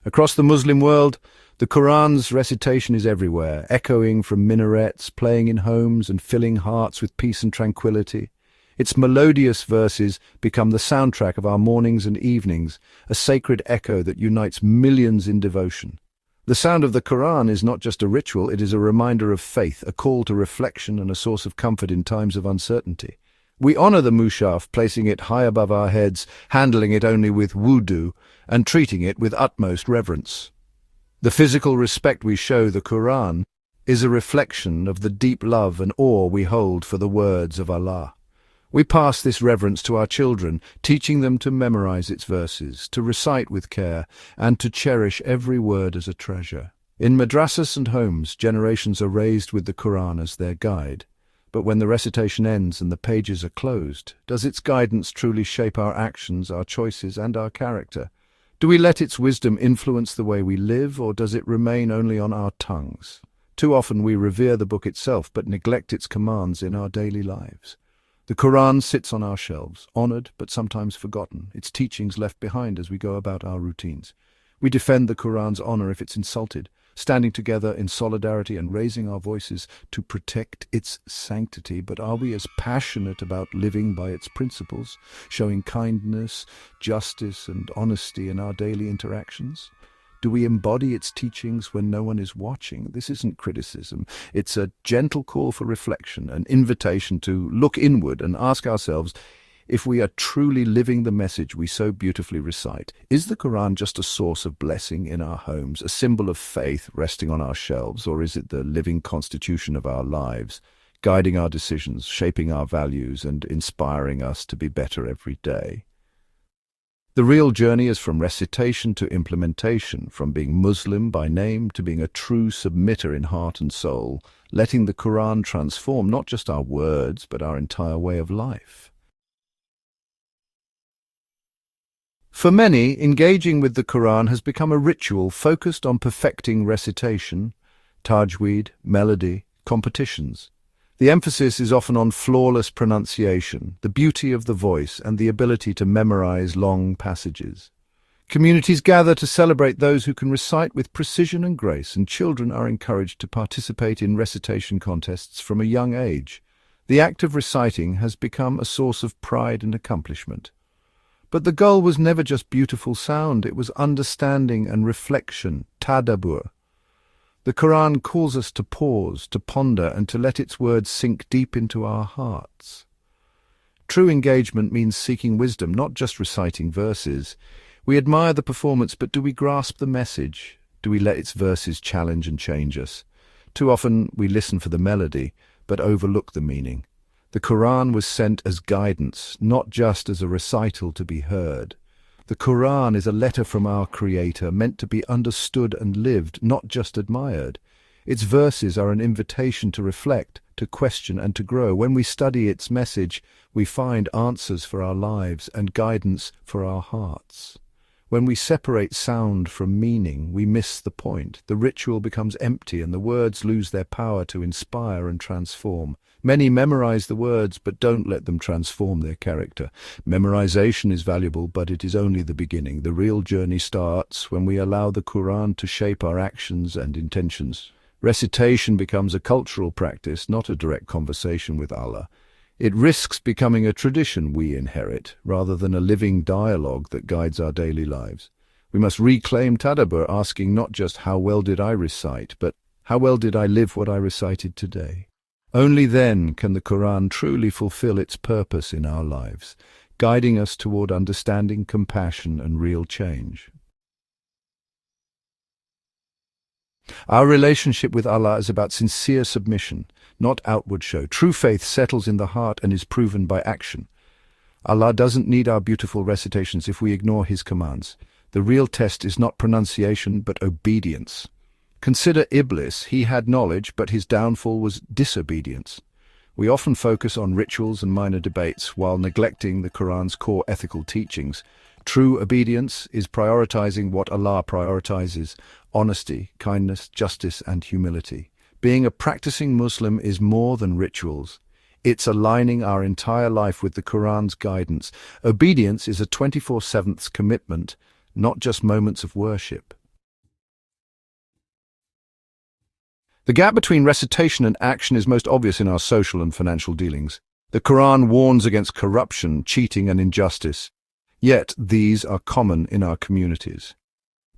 Across the Muslim world, the Quran's recitation is everywhere, echoing from minarets, playing in homes and filling hearts with peace and tranquility. Its melodious verses become the soundtrack of our mornings and evenings, a sacred echo that unites millions in devotion. The sound of the Quran is not just a ritual, it is a reminder of faith, a call to reflection and a source of comfort in times of uncertainty. We honor the mushaf, placing it high above our heads, handling it only with wudu, and treating it with utmost reverence. The physical respect we show the Quran is a reflection of the deep love and awe we hold for the words of Allah. We pass this reverence to our children, teaching them to memorize its verses, to recite with care, and to cherish every word as a treasure. In madrasas and homes, generations are raised with the Quran as their guide. But when the recitation ends and the pages are closed, does its guidance truly shape our actions, our choices, and our character? Do we let its wisdom influence the way we live, or does it remain only on our tongues? Too often we revere the book itself, but neglect its commands in our daily lives. The Quran sits on our shelves, honored but sometimes forgotten, its teachings left behind as we go about our routines. We defend the Quran's honor if it's insulted, standing together in solidarity and raising our voices to protect its sanctity. But are we as passionate about living by its principles, showing kindness, justice, and honesty in our daily interactions? Do we embody its teachings when no one is watching? This isn't criticism. It's a gentle call for reflection, an invitation to look inward and ask ourselves if we are truly living the message we so beautifully recite. Is the Quran just a source of blessing in our homes, a symbol of faith resting on our shelves, or is it the living constitution of our lives, guiding our decisions, shaping our values, and inspiring us to be better every day? The real journey is from recitation to implementation, from being Muslim by name to being a true submitter in heart and soul, letting the Quran transform not just our words, but our entire way of life. For many, engaging with the Quran has become a ritual focused on perfecting recitation, tajweed, melody, competitions. The emphasis is often on flawless pronunciation, the beauty of the voice, and the ability to memorize long passages. Communities gather to celebrate those who can recite with precision and grace, and children are encouraged to participate in recitation contests from a young age. The act of reciting has become a source of pride and accomplishment. But the goal was never just beautiful sound, it was understanding and reflection, tadabbur. The Quran calls us to pause, to ponder, and to let its words sink deep into our hearts. True engagement means seeking wisdom, not just reciting verses. We admire the performance, but do we grasp the message? Do we let its verses challenge and change us? Too often we listen for the melody, but overlook the meaning. The Quran was sent as guidance, not just as a recital to be heard. The Quran is a letter from our Creator, meant to be understood and lived, not just admired. Its verses are an invitation to reflect, to question, and to grow. When we study its message, we find answers for our lives and guidance for our hearts. When we separate sound from meaning, we miss the point. The ritual becomes empty and the words lose their power to inspire and transform. Many memorize the words but don't let them transform their character. Memorization is valuable, but it is only the beginning. The real journey starts when we allow the Quran to shape our actions and intentions. Recitation becomes a cultural practice, not a direct conversation with Allah. It risks becoming a tradition we inherit, rather than a living dialogue that guides our daily lives. We must reclaim tadabbur, asking not just how well did I recite, but how well did I live what I recited today? Only then can the Quran truly fulfill its purpose in our lives, guiding us toward understanding, compassion, and real change. Our relationship with Allah is about sincere submission, not outward show. True faith settles in the heart and is proven by action. Allah doesn't need our beautiful recitations if we ignore His commands. The real test is not pronunciation, but obedience. Consider Iblis. He had knowledge, but his downfall was disobedience. We often focus on rituals and minor debates while neglecting the Quran's core ethical teachings. True obedience is prioritizing what Allah prioritizes: honesty, kindness, justice, and humility. Being a practicing Muslim is more than rituals. It's aligning our entire life with the Quran's guidance. Obedience is a 24/7 commitment, not just moments of worship. The gap between recitation and action is most obvious in our social and financial dealings. The Quran warns against corruption, cheating, and injustice. Yet these are common in our communities.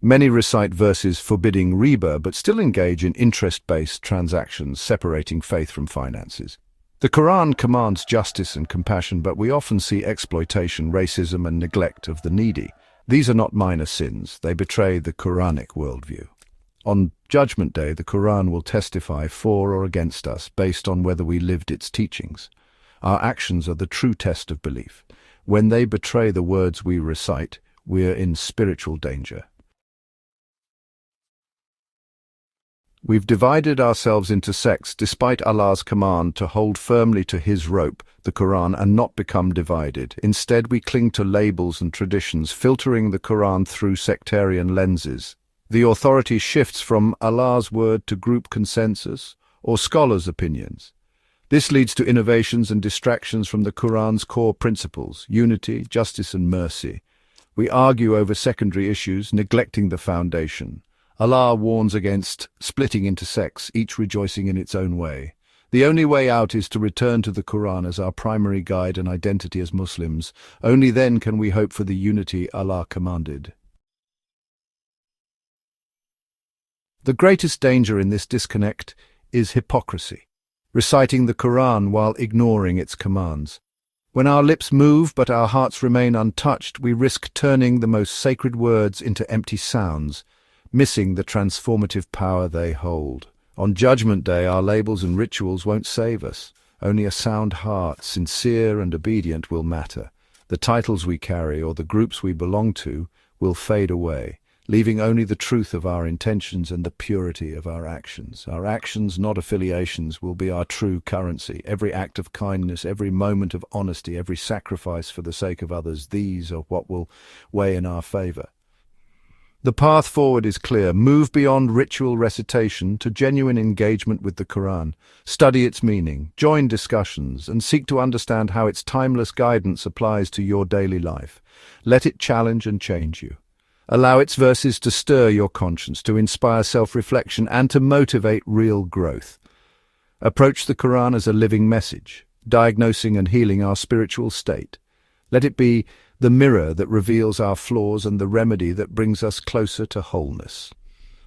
Many recite verses forbidding riba but still engage in interest-based transactions, separating faith from finances. The Quran commands justice and compassion, but we often see exploitation, racism, and neglect of the needy. These are not minor sins. They betray the Quranic worldview. On Judgment Day, the Quran will testify for or against us based on whether we lived its teachings. Our actions are the true test of belief. When they betray the words we recite, we're in spiritual danger. We've divided ourselves into sects despite Allah's command to hold firmly to His rope, the Quran, and not become divided. Instead, we cling to labels and traditions, filtering the Quran through sectarian lenses. The authority shifts from Allah's word to group consensus or scholars' opinions. This leads to innovations and distractions from the Quran's core principles: unity, justice, and mercy. We argue over secondary issues, neglecting the foundation. Allah warns against splitting into sects, each rejoicing in its own way. The only way out is to return to the Quran as our primary guide and identity as Muslims. Only then can we hope for the unity Allah commanded. The greatest danger in this disconnect is hypocrisy, reciting the Quran while ignoring its commands. When our lips move but our hearts remain untouched, we risk turning the most sacred words into empty sounds, missing the transformative power they hold. On Judgment Day, our labels and rituals won't save us. Only a sound heart, sincere and obedient, will matter. The titles we carry or the groups we belong to will fade away, leaving only the truth of our intentions and the purity of our actions. Our actions, not affiliations, will be our true currency. Every act of kindness, every moment of honesty, every sacrifice for the sake of others, these are what will weigh in our favor. The path forward is clear. Move beyond ritual recitation to genuine engagement with the Quran. Study its meaning, join discussions, and seek to understand how its timeless guidance applies to your daily life. Let it challenge and change you. Allow its verses to stir your conscience, to inspire self-reflection, and to motivate real growth. Approach the Quran as a living message, diagnosing and healing our spiritual state. Let it be the mirror that reveals our flaws and the remedy that brings us closer to wholeness.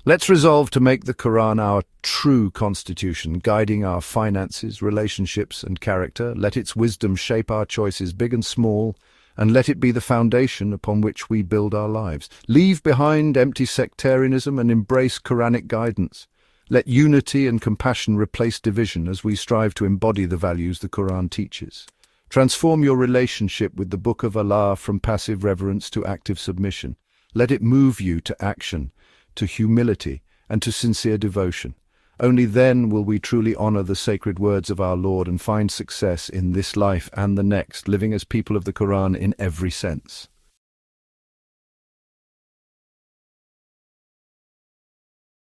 Let's resolve to make the Quran our true constitution, guiding our finances, relationships, and character. Let its wisdom shape our choices, big and small, and let it be the foundation upon which we build our lives. Leave behind empty sectarianism and embrace Quranic guidance. Let unity and compassion replace division as we strive to embody the values the Quran teaches. Transform your relationship with the Book of Allah from passive reverence to active submission. Let it move you to action, to humility, and to sincere devotion. Only then will we truly honor the sacred words of our Lord and find success in this life and the next, living as people of the Quran in every sense.